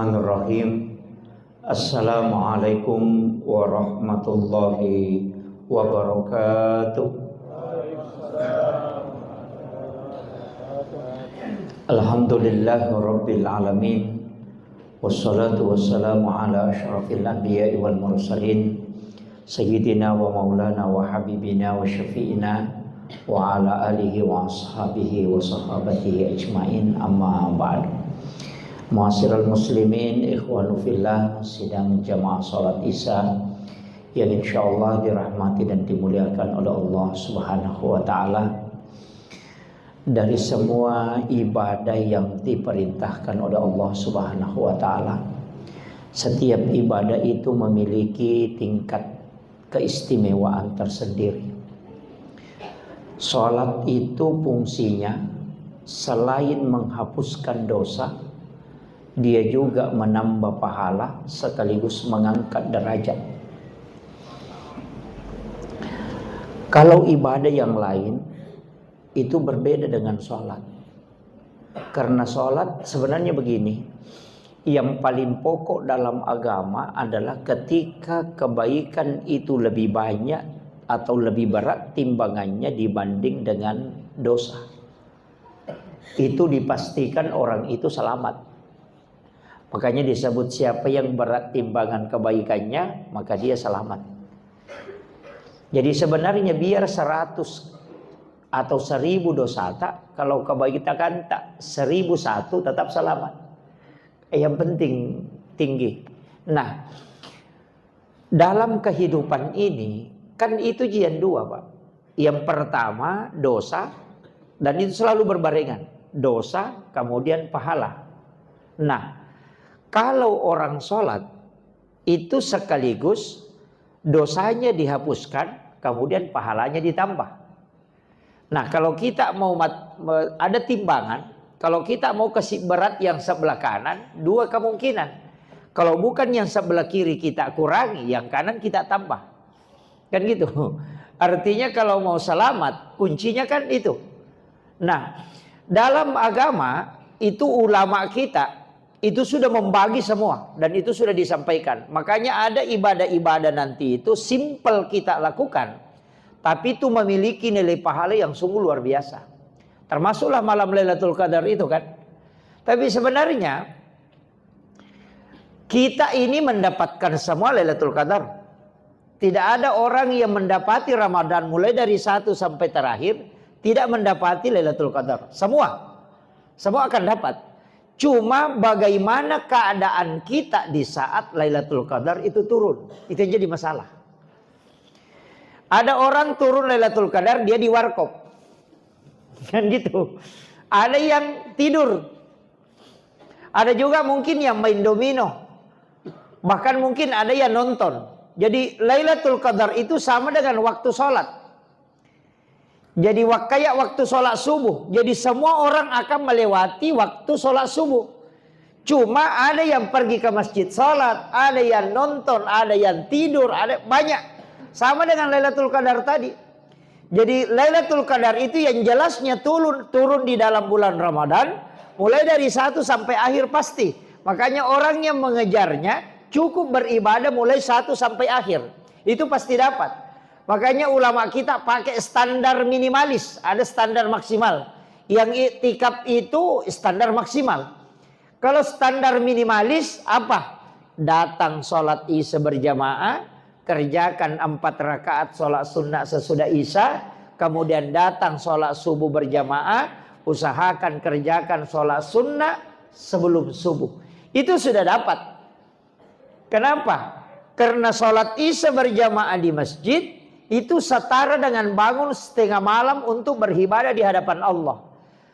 Bismillahirrahmanirrahim. Assalamualaikum warahmatullahi wabarakatuh. Alhamdulillahirabbil alamin. Wassalatu wassalamu ala asyrafil anbiya'i wal mursalin sayyidina wa maulana wa habibina wa syafi'ina wa ala alihi wa ashabihi wa sahabatihi ajmain, amma ba'du. Muasirul muslimin, ikhwanu fillah, sidang jamaah salat Isya yang insyaallah dirahmati dan dimuliakan oleh Allah Subhanahu wa taala. Dari semua ibadah yang diperintahkan oleh Allah Subhanahu wa taala, setiap ibadah itu memiliki tingkat keistimewaan tersendiri. Salat itu fungsinya selain menghapuskan dosa, dia juga menambah pahala sekaligus mengangkat derajat. Kalau ibadah yang lain itu berbeda dengan sholat. Karena sholat sebenarnya begini, yang paling pokok dalam agama adalah ketika kebaikan itu lebih banyak atau lebih berat timbangannya dibanding dengan dosa, itu dipastikan orang itu selamat. Makanya disebut siapa yang berat timbangan kebaikannya, maka dia selamat. Jadi sebenarnya biar 100 atau 1000 dosa tak, kalau kebaikan tak 1001 tetap selamat. Yang penting tinggi. Nah, dalam kehidupan ini kan itu jian dua, Pak. Yang pertama dosa, dan itu selalu berbarengan. Dosa kemudian pahala. Nah, kalau orang sholat itu sekaligus dosanya dihapuskan, kemudian pahalanya ditambah. Nah, kalau kita mau ada timbangan, kalau kita mau kasih berat yang sebelah kanan, dua kemungkinan. Kalau bukan yang sebelah kiri kita kurangi, yang kanan kita tambah. Kan gitu. Artinya kalau mau selamat, kuncinya kan itu. Nah, dalam agama itu ulama kita itu sudah membagi semua dan itu sudah disampaikan. Makanya ada ibadah-ibadah nanti itu simple kita lakukan, tapi itu memiliki nilai pahala yang sungguh luar biasa. Termasuklah malam Lailatul Qadar itu kan. Tapi sebenarnya kita ini mendapatkan semua Lailatul Qadar. Tidak ada orang yang mendapati Ramadan mulai dari 1 sampai terakhir tidak mendapati Lailatul Qadar. Semua akan dapat. Cuma bagaimana keadaan kita di saat Lailatul Qadar itu turun. Itu yang jadi masalah. Ada orang turun Lailatul Qadar, dia di warkop. Kan gitu. Ada yang tidur. Ada juga mungkin yang main domino. Bahkan mungkin ada yang nonton. Jadi Lailatul Qadar itu sama dengan waktu sholat. Jadi kayak waktu sholat subuh. Jadi semua orang akan melewati waktu sholat subuh. Cuma ada yang pergi ke masjid sholat, ada yang nonton, ada yang tidur, ada banyak. Sama dengan Lailatul Qadar tadi. Jadi Lailatul Qadar itu yang jelasnya turun di dalam bulan Ramadan. Mulai dari 1 sampai akhir pasti. Makanya orang yang mengejarnya cukup beribadah mulai 1 sampai akhir. Itu pasti dapat. Makanya ulama kita pakai standar minimalis. Ada standar maksimal. Yang iktikaf itu standar maksimal. Kalau standar minimalis apa? Datang sholat Isya berjamaah, kerjakan 4 rakaat sholat sunnah sesudah Isya, kemudian datang sholat subuh berjamaah, usahakan kerjakan sholat sunnah sebelum subuh. Itu sudah dapat. Kenapa? Karena sholat Isya berjamaah di masjid itu setara dengan bangun setengah malam untuk beribadah di hadapan Allah.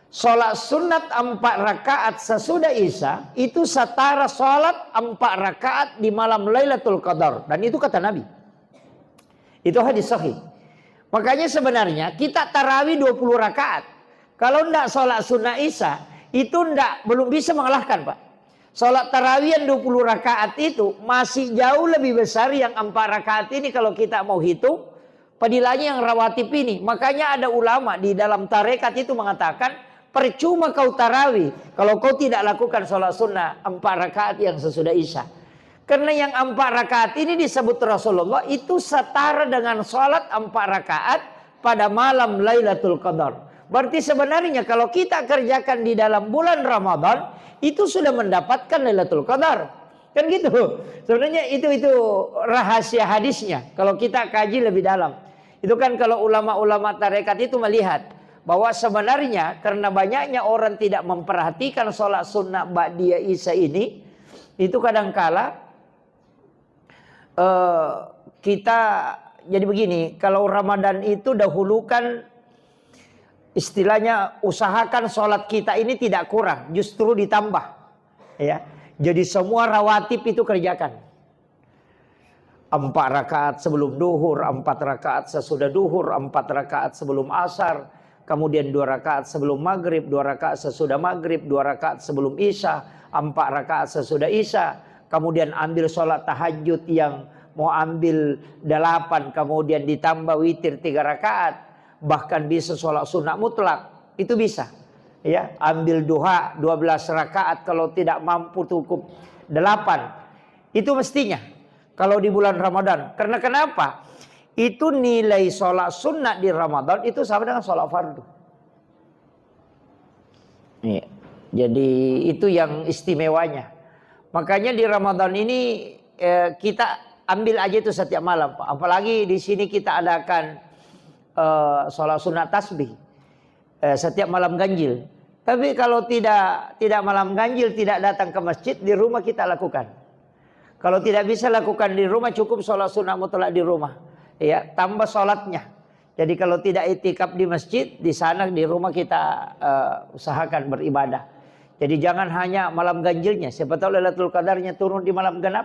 Sholat sunat 4 rakaat sesudah Isya itu setara sholat 4 rakaat di malam Lailatul Qadar. Dan itu kata Nabi. Itu hadis sahih. Makanya sebenarnya kita tarawih 20 rakaat. Kalau tidak sholat sunnah Isya itu belum bisa mengalahkan, Pak. Sholat tarawih yang 20 rakaat itu masih jauh lebih besar yang 4 rakaat ini kalau kita mau hitung. Padilanya yang rawatib ini. Makanya ada ulama di dalam tarekat itu mengatakan percuma kau tarawih kalau kau tidak lakukan sholat sunnah 4 rakaat yang sesudah Isya. Karena yang 4 rakaat ini disebut Rasulullah itu setara dengan sholat 4 rakaat pada malam Lailatul Qadar. Berarti sebenarnya kalau kita kerjakan di dalam bulan Ramadan itu sudah mendapatkan Lailatul Qadar. Kan gitu. Sebenarnya itu rahasia hadisnya. Kalau kita kaji lebih dalam. Itu kan kalau ulama-ulama tarekat itu melihat bahwa sebenarnya karena banyaknya orang tidak memperhatikan sholat sunnah ba'diyah Isya ini, itu kadangkala kita jadi begini, kalau Ramadan itu dahulukan, istilahnya usahakan sholat kita ini tidak kurang, justru ditambah, ya. Jadi semua rawatib itu kerjakan. 4 rakaat sebelum duhur, 4 rakaat sesudah duhur, 4 rakaat sebelum asar, kemudian 2 rakaat sebelum maghrib, 2 rakaat sesudah maghrib, 2 rakaat sebelum isya, 4 rakaat sesudah isya. Kemudian ambil sholat tahajud yang mau ambil 8, kemudian ditambah witir 3 rakaat. Bahkan bisa sholat sunnah mutlak, itu bisa. Ya, ambil duha 12 rakaat kalau tidak mampu cukup 8. Itu mestinya kalau di bulan Ramadan. Karena kenapa? Itu nilai sholat sunnah di Ramadan itu sama dengan sholat fardu. Ya. Jadi itu yang istimewanya. Makanya di Ramadan ini kita ambil aja itu setiap malam, Pak. Apalagi di sini kita adakan sholat sunat tasbih setiap malam ganjil. Tapi kalau tidak malam ganjil, tidak datang ke masjid, di rumah kita lakukan. Kalau tidak bisa lakukan di rumah, cukup sholat sunat mutlak di rumah. Ya, tambah sholatnya. Jadi kalau tidak itikaf di masjid, di sana di rumah kita usahakan beribadah. Jadi jangan hanya malam ganjilnya. Siapa tahu Lailatul Qadarnya turun di malam genap.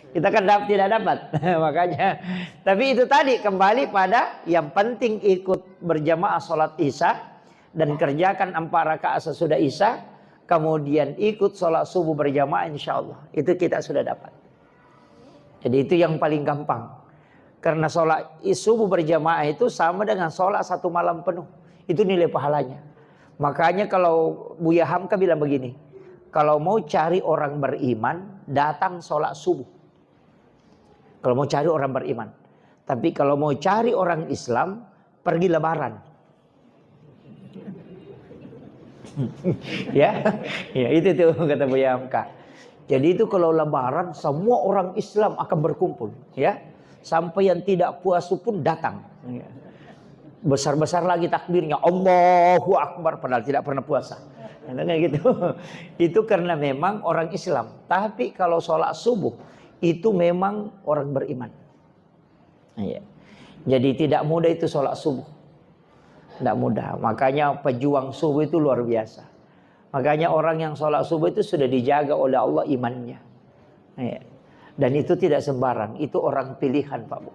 Kita kan tidak dapat. Makanya. Tapi itu tadi kembali pada yang penting ikut berjamaah sholat Isya. Dan kerjakan 4 rakaat sesudah Isya. Kemudian ikut sholat subuh berjamaah, insya Allah. Itu kita sudah dapat. Jadi itu yang paling gampang. Karena sholat subuh berjamaah itu sama dengan sholat 1 malam penuh. Itu nilai pahalanya. Makanya kalau Buya Hamka bilang begini, kalau mau cari orang beriman, datang sholat subuh. Kalau mau cari orang beriman. Tapi kalau mau cari orang Islam, pergi lebaran. Ya, itu tuh kata Buya Hamka. Jadi itu kalau lebaran, semua orang Islam akan berkumpul. Ya, sampai yang tidak puasa pun datang. Ya. Besar-besar lagi takbirnya, Allahu Akbar, padahal tidak pernah puasa. Gitu. Itu karena memang orang Islam. Tapi kalau sholat subuh itu memang orang beriman. Ya. Jadi tidak mudah itu sholat subuh. Tidak mudah. Makanya pejuang subuh itu luar biasa. Makanya orang yang sholat subuh itu sudah dijaga oleh Allah imannya. Ya. Dan itu tidak sembarang. Itu orang pilihan, Pak Bu.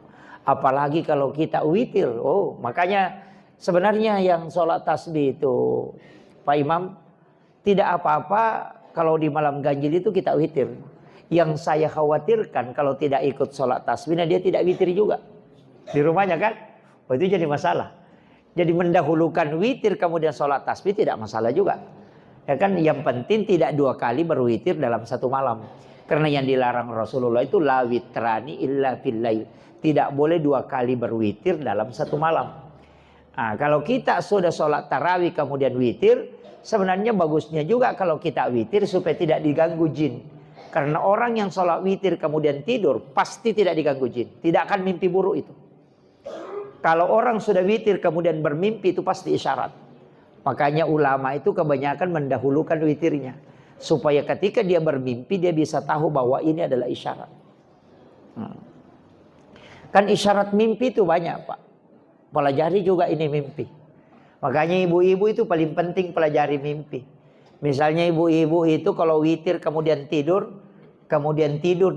Apalagi kalau kita witir. Oh, makanya sebenarnya yang sholat tasbih itu, Pak Imam, tidak apa-apa kalau di malam ganjil itu kita witir. Yang saya khawatirkan kalau tidak ikut sholat tasbih, nah dia tidak witir juga. Di rumahnya kan? Oh, itu jadi masalah. Jadi mendahulukan witir kemudian sholat tasbih tidak masalah juga. Ya kan, yang penting tidak 2 kali berwitir dalam 1 malam. Karena yang dilarang Rasulullah itu la witrani illa fil lail. Tidak boleh 2 kali berwitir dalam 1 malam. Nah, kalau kita sudah sholat tarawih kemudian witir, sebenarnya bagusnya juga kalau kita witir supaya tidak diganggu jin. Karena orang yang sholat witir kemudian tidur pasti tidak diganggu jin. Tidak akan mimpi buruk itu. Kalau orang sudah witir kemudian bermimpi itu pasti isyarat. Makanya ulama itu kebanyakan mendahulukan witirnya. Supaya ketika dia bermimpi dia bisa tahu bahwa ini adalah isyarat. Kan isyarat mimpi itu banyak, Pak. Pelajari juga ini mimpi. Makanya ibu-ibu itu paling penting pelajari mimpi. Misalnya ibu-ibu itu kalau witir kemudian tidur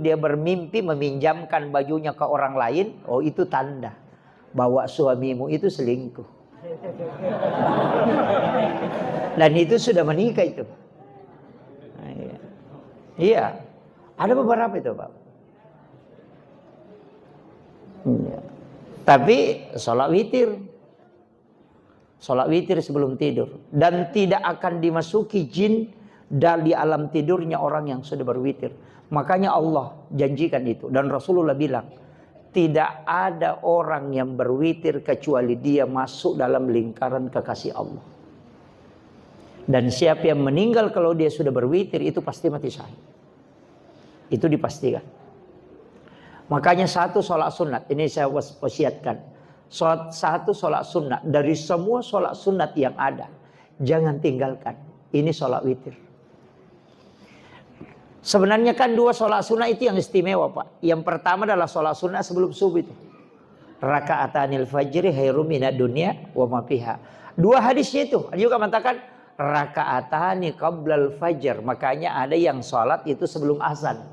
dia bermimpi meminjamkan bajunya ke orang lain, oh itu tanda bahwa suamimu itu selingkuh. Dan itu sudah menikah itu. Iya. Ada beberapa itu, Pak. Iya. Tapi sholat witir. Sholat witir sebelum tidur. Dan tidak akan dimasuki jin dari alam tidurnya orang yang sudah berwitir. Makanya Allah janjikan itu. Dan Rasulullah bilang, tidak ada orang yang berwitir kecuali dia masuk dalam lingkaran kekasih Allah. Dan siapa yang meninggal kalau dia sudah berwitir itu pasti mati syahid. Itu dipastikan. Makanya satu sholat sunat. Ini saya wasiatkan. Satu sholat sunat dari semua sholat sunat yang ada, jangan tinggalkan. Ini sholat witir. Sebenarnya kan dua sholat sunat itu yang istimewa, Pak. Yang pertama adalah sholat sunat sebelum subuh itu. Raka'atanil fajri khairum minad dunya wa ma fiha. Dua hadisnya itu. Ada juga mengatakan raka'atani qablal fajr. Makanya ada yang sholat itu sebelum azan.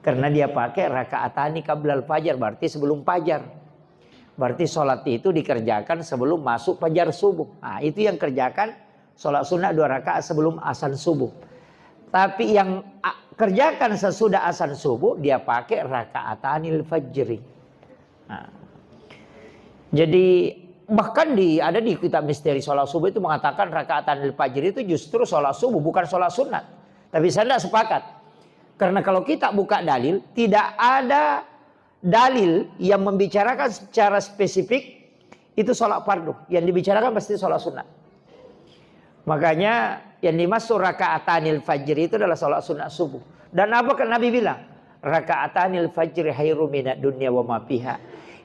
Karena dia pakai raka'atani qablal fajr, berarti sebelum fajar. Berarti sholat itu dikerjakan sebelum masuk fajar subuh. Nah, itu yang kerjakan sholat sunnah 2 rakaat sebelum azan subuh. Tapi yang kerjakan sesudah azan subuh, dia pakai raka'atanil fajri. Nah, jadi bahkan ada di kitab misteri sholat subuh itu mengatakan raka'atanil fajri itu justru sholat subuh, bukan sholat sunat. Tapi saya tidak sepakat. Karena kalau kita buka dalil, tidak ada dalil yang membicarakan secara spesifik itu sholat fardu. Yang dibicarakan pasti sholat sunat. Makanya yang dimaksud raka'atanil fajri itu adalah sholat sunat subuh. Dan apa kan Nabi bilang? Raka'atanil fajri khairum minad dunya wa ma fiha.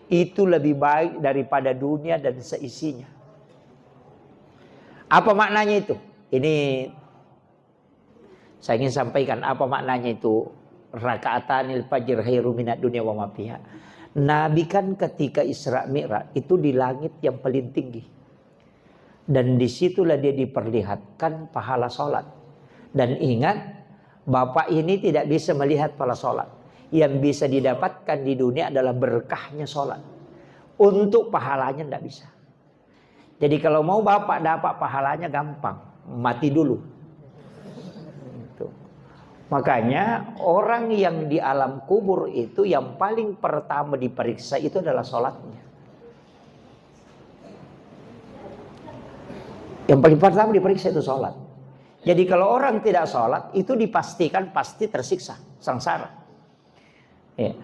Itu lebih baik daripada dunia dan seisinya. Apa maknanya itu? Ini saya ingin sampaikan apa maknanya itu. Raka'atanil fajr khairum minad dunya wa ma fiha. Nabi kan ketika Isra Mi'raj itu di langit yang paling tinggi. Dan disitulah dia diperlihatkan pahala sholat. Dan ingat, Bapak ini tidak bisa melihat pahala sholat. Yang bisa didapatkan di dunia adalah berkahnya sholat. Untuk pahalanya tidak bisa. Jadi kalau mau Bapak dapat pahalanya gampang. Mati dulu. Makanya orang yang di alam kubur itu yang paling pertama diperiksa itu adalah sholatnya. Yang paling pertama diperiksa itu sholat. Jadi kalau orang tidak sholat itu dipastikan pasti tersiksa, sengsara. Ya.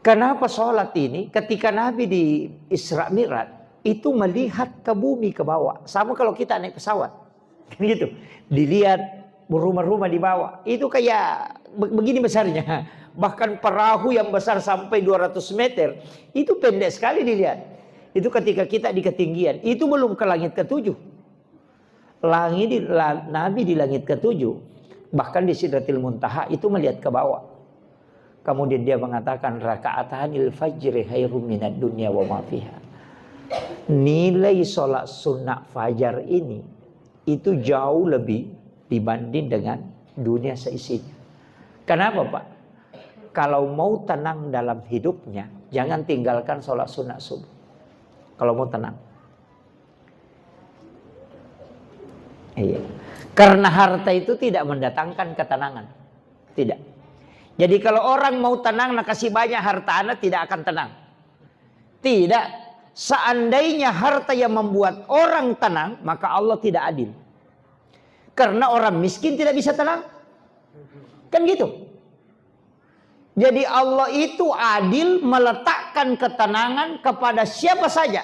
Kenapa sholat ini ketika Nabi di Isra Mi'raj itu melihat ke bumi ke bawah. Sama kalau kita naik pesawat. Gitu. Dilihat rumah-rumah di bawah. Itu kayak begini besarnya. Bahkan perahu yang besar sampai 200 meter. Itu pendek sekali dilihat. Itu ketika kita di ketinggian. Itu belum ke langit ke-7. Nabi di langit ke-7. Bahkan di Sidratil Muntaha itu melihat ke bawah. Kemudian dia mengatakan raka'atanil fajri khairum minad dunya wa ma fiha. Nilai sholat sunnah fajar ini itu jauh lebih dibanding dengan dunia seisinya. Kenapa, Pak? Kalau mau tenang dalam hidupnya, jangan tinggalkan sholat sunat subuh. Kalau mau tenang. Iya. Karena harta itu tidak mendatangkan ketenangan. Tidak. Jadi kalau orang mau tenang, nak kasih banyak harta, Anda tidak akan tenang. Tidak. Seandainya harta yang membuat orang tenang, maka Allah tidak adil. Karena orang miskin tidak bisa tenang. Kan gitu. Jadi Allah itu adil meletakkan ketenangan kepada siapa saja.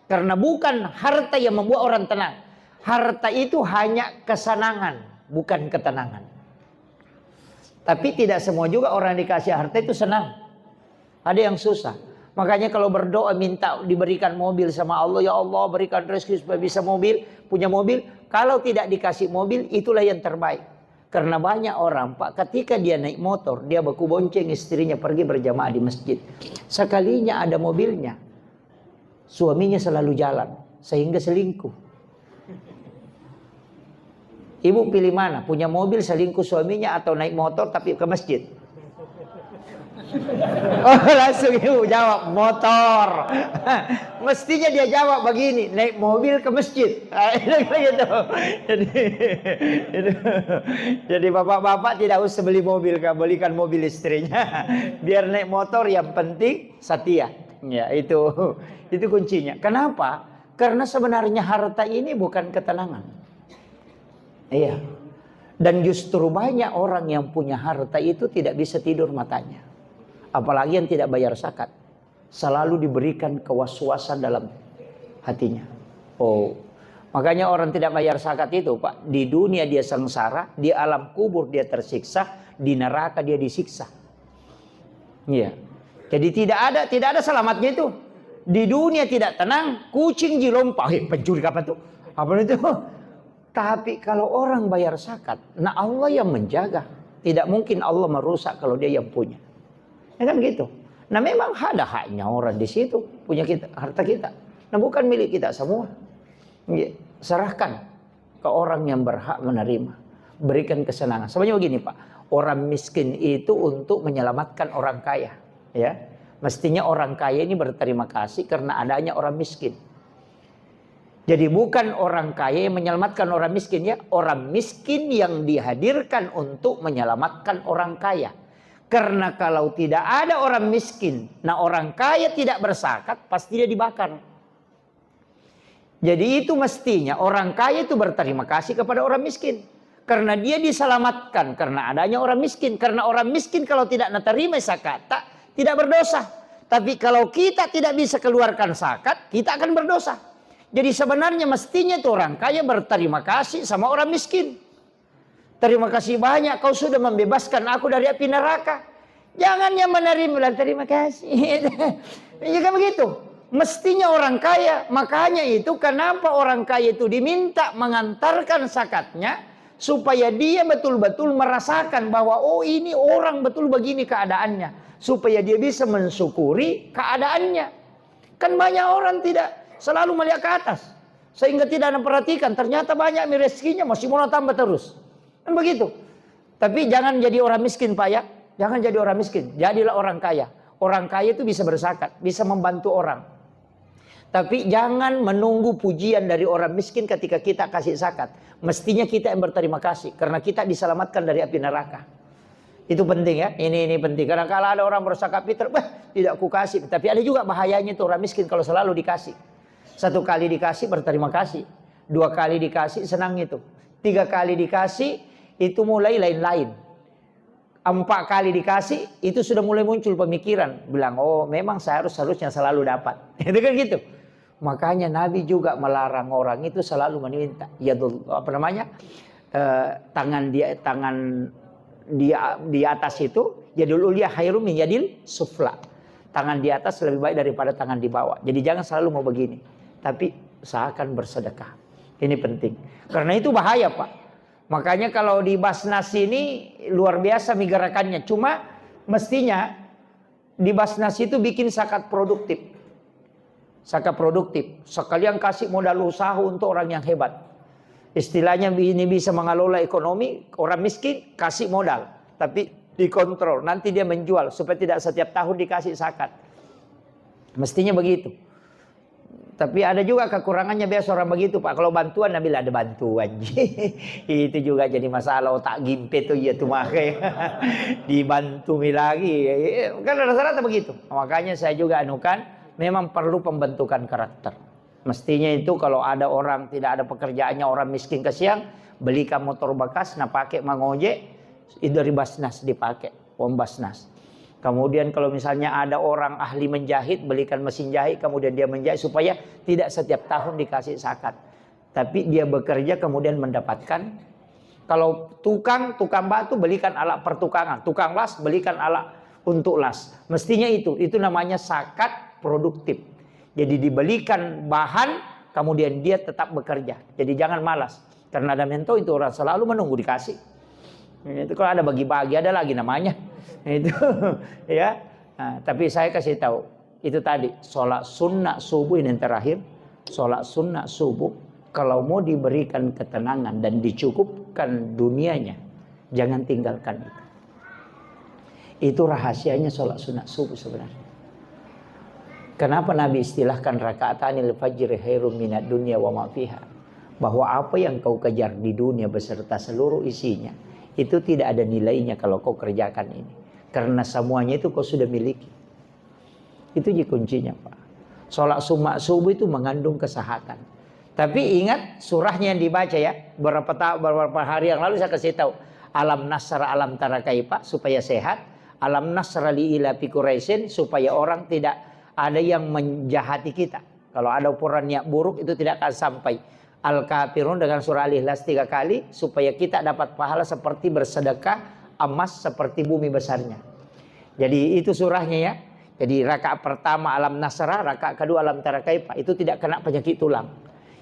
Karena bukan harta yang membuat orang tenang. Harta itu hanya kesenangan, bukan ketenangan. Tapi tidak semua juga orang dikasih harta itu senang. Ada yang susah. Makanya kalau berdoa minta diberikan mobil sama Allah. Ya Allah berikan rezeki supaya bisa punya mobil. Kalau tidak dikasih mobil, itulah yang terbaik. Karena banyak orang, Pak, ketika dia naik motor, dia baku bonceng istrinya pergi berjamaah di masjid. Sekalinya ada mobilnya, suaminya selalu jalan, sehingga selingkuh. Ibu pilih mana? Punya mobil selingkuh suaminya atau naik motor tapi ke masjid? Oh, langsung ibu jawab motor. Mestinya dia jawab begini, naik mobil ke masjid. Gitu. Jadi bapak-bapak tidak usah beli mobil, belikan mobil istrinya. Biar naik motor yang penting setia. Ya, itu kuncinya. Kenapa? Karena sebenarnya harta ini bukan ketenangan. Iya. Dan justru banyak orang yang punya harta itu tidak bisa tidur matanya. Apalagi yang tidak bayar zakat. Selalu diberikan kewaswasan dalam hatinya. Oh, makanya orang tidak bayar zakat itu, Pak, di dunia dia sengsara, di alam kubur dia tersiksa, di neraka dia disiksa. Iya. Jadi tidak ada selamatnya itu. Di dunia tidak tenang, kucing jirompah. Pencuri apa tuh? Apa itu? Tapi kalau orang bayar zakat, nah Allah yang menjaga. Tidak mungkin Allah merusak kalau dia yang punya. Ya kan gitu. Nah memang ada haknya orang di situ, punya kita, harta kita. Nah bukan milik kita semua. Ya, serahkan ke orang yang berhak menerima. Berikan kesenangan. Sebenarnya begini Pak, orang miskin itu untuk menyelamatkan orang kaya. Ya, mestinya orang kaya ini berterima kasih karena adanya orang miskin. Jadi bukan orang kaya yang menyelamatkan orang miskin ya. Orang miskin yang dihadirkan untuk menyelamatkan orang kaya. Karena kalau tidak ada orang miskin, nah orang kaya tidak berzakat, pasti dia dibakar. Jadi itu mestinya orang kaya itu berterima kasih kepada orang miskin. Karena dia diselamatkan karena adanya orang miskin. Karena orang miskin kalau tidak menerima zakat, tidak berdosa. Tapi kalau kita tidak bisa keluarkan zakat, kita akan berdosa. Jadi sebenarnya mestinya itu orang kaya berterima kasih sama orang miskin. Terima kasih banyak kau sudah membebaskan aku dari api neraka. Jangan yang menerima, terima kasih. Ya kan begitu. Mestinya orang kaya. Makanya itu kenapa orang kaya itu diminta mengantarkan zakatnya. Supaya dia betul-betul merasakan bahwa oh ini orang betul begini keadaannya. Supaya dia bisa mensyukuri keadaannya. Kan banyak orang tidak selalu melihat ke atas. Sehingga tidak memperhatikan. Ternyata banyak rezekinya masih mau tambah terus. Kan begitu. Tapi jangan jadi orang miskin Pak ya. Jangan jadi orang miskin. Jadilah orang kaya. Orang kaya itu bisa berzakat. Bisa membantu orang. Tapi jangan menunggu pujian dari orang miskin ketika kita kasih zakat. Mestinya kita yang berterima kasih. Karena kita diselamatkan dari api neraka. Itu penting ya. Ini penting. Karena kalau ada orang berzakat fitrah, tidak aku kasih. Tapi ada juga bahayanya itu orang miskin kalau selalu dikasih. 1 kali dikasih berterima kasih. 2 kali dikasih senang itu. 3 kali dikasih itu mulai lain-lain. 4 kali dikasih itu sudah mulai muncul pemikiran. Bilang oh memang seharusnya selalu dapat. Itu kan gitu. Makanya Nabi juga melarang orang itu selalu meminta. Ya apa namanya? Tangan di atas itu yadul ulya khairum min yadil sufla. Tangan di atas lebih baik daripada tangan di bawah. Jadi jangan selalu mau begini. Tapi usahakan bersedekah. Ini penting. Karena itu bahaya Pak. Makanya kalau di Basnas ini luar biasa gerakannya. Cuma mestinya di Basnas itu bikin zakat produktif. Zakat produktif. Sekalian kasih modal usaha untuk orang yang hebat. Istilahnya ini bisa mengelola ekonomi. Orang miskin kasih modal. Tapi dikontrol. Nanti dia menjual. Supaya tidak setiap tahun dikasih zakat. Mestinya begitu. Tapi ada juga kekurangannya biasa orang begitu Pak. Kalau bantuan Nabi ada bantuan. Itu juga jadi masalah otak gimpe tuh ya tuh makanya dibantu lagi. Kan rata-rata begitu. Makanya saya juga anukan memang perlu pembentukan karakter. Mestinya itu kalau ada orang tidak ada pekerjaannya orang miskin kesiang belikan motor bekas nah pakai mangojek itu dari Basnas dipakai uang Basnas. Kemudian kalau misalnya ada orang ahli menjahit, belikan mesin jahit, kemudian dia menjahit supaya tidak setiap tahun dikasih zakat. Tapi dia bekerja kemudian mendapatkan. Kalau tukang batu belikan alat pertukangan. Tukang las belikan alat untuk las. Mestinya itu namanya zakat produktif. Jadi dibelikan bahan, kemudian dia tetap bekerja. Jadi jangan malas. Karena ada mento itu orang selalu menunggu dikasih. Itu kalau ada bagi-bagi ada lagi namanya. Itu ya. Nah, tapi saya kasih tahu itu tadi sholat sunnah subuh ini yang terakhir. Sholat sunnah subuh kalau mau diberikan ketenangan dan dicukupkan dunianya, jangan tinggalkan itu. Itu rahasianya sholat sunnah subuh sebenarnya. Kenapa Nabi istilahkan raka'atanil fajri khairum minad dunya wa ma fiha? Bahwa apa yang kau kejar di dunia beserta seluruh isinya itu tidak ada nilainya kalau kau kerjakan ini. Karena semuanya itu kau sudah miliki. Itu kuncinya Pak. Sholat subuh itu mengandung kesehatan. Tapi ingat surahnya yang dibaca ya. Beberapa hari yang lalu saya kasih tahu. Alam nasra alam tara kaifa supaya sehat. Alam nasra li ila fi Quraisyin supaya orang tidak ada yang menjahati kita. Kalau ada ukuran niat buruk itu tidak akan sampai. Al-Kafirun dengan surah Al-Ikhlas 3 kali supaya kita dapat pahala seperti bersedekah emas seperti bumi besarnya. Jadi itu surahnya ya. Jadi rakaat pertama alam nasra, rakaat kedua alam tara kaifa. Itu tidak kena penyakit tulang.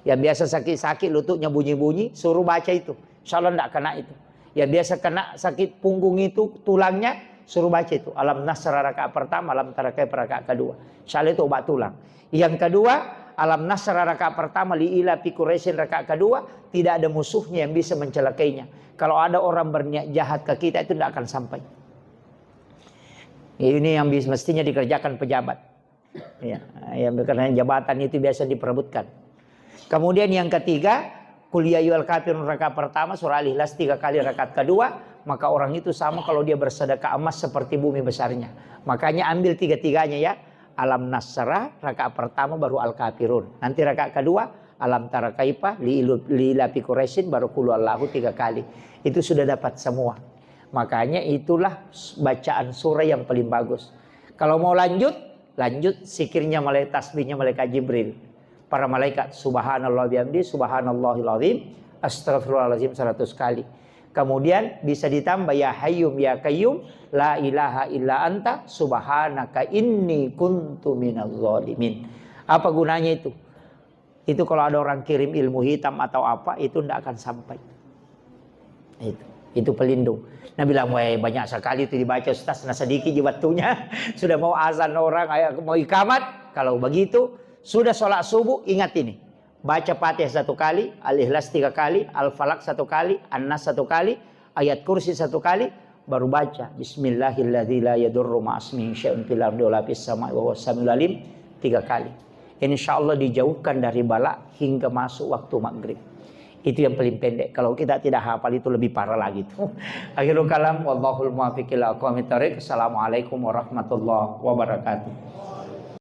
Yang biasa sakit-sakit lututnya bunyi-bunyi, suruh baca itu. Insyaallah tidak kena itu. Yang biasa kena sakit punggung itu tulangnya, suruh baca itu. Alam nasra rakaat pertama, alam tara kaifa rakaat kedua. Insyaallah itu obat tulang. Yang kedua, alam nasra rakaat pertama li ila fi Quraisyin rakaat kedua, tidak ada musuhnya yang bisa mencelakainya. Kalau ada orang berniat jahat ke kita itu tidak akan sampai. Ini yang mestinya dikerjakan pejabat. Ya, yang karena jabatan itu biasa diperebutkan. Kemudian yang ketiga, Qul ya ayyuhal kafirun rakaat pertama surah Al-Ikhlas 3 kali rakaat kedua, maka orang itu sama kalau dia bersedekah emas seperti bumi besarnya. Makanya ambil tiga-tiganya ya. Alam nasra rakaat pertama baru Al-Kafirun. Nanti rakaat kedua alam tara kaifa li ila fi Quraisyin baru qul huwallahu 3 kali. Itu sudah dapat semua. Makanya itulah bacaan surah yang paling bagus. Kalau mau lanjut zikirnya malaikat tasbihnya malaikat Jibril. Para malaikat subhanallah bihamdi subhanallahil azim astaghfirullahalazim 100 kali. Kemudian bisa ditambah ya hayyum ya qayyum la ilaha illa anta subhanaka inni kuntu minadz zalimin. Apa gunanya itu? Itu kalau ada orang kirim ilmu hitam atau apa itu tidak akan sampai. Itu pelindung. Nah bilang, wah banyak sekali itu dibaca Ustaz, nah sedikit waktunya. Sudah mau azan orang, mau ikamat. Kalau begitu, sudah sholat subuh, ingat ini. Baca Fatihah 1 kali, Al-Ikhlas 3 kali, Al-Falaq 1 kali, An-Nas 1 kali, Ayat Kursi 1 kali, baru baca Bismillahilladzi la yadurru ma'asmihi syai'un fil ardi wala fis sama'i wa huwas samiul alim 3 kali. Insyaallah dijauhkan dari bala hingga masuk waktu maghrib. Itu yang paling pendek. Kalau kita tidak hafal itu lebih parah lagi tuh. Akhirul kalam wallahul muwaffiq ila aqwamit thoriq. Assalamualaikum warahmatullahi wabarakatuh.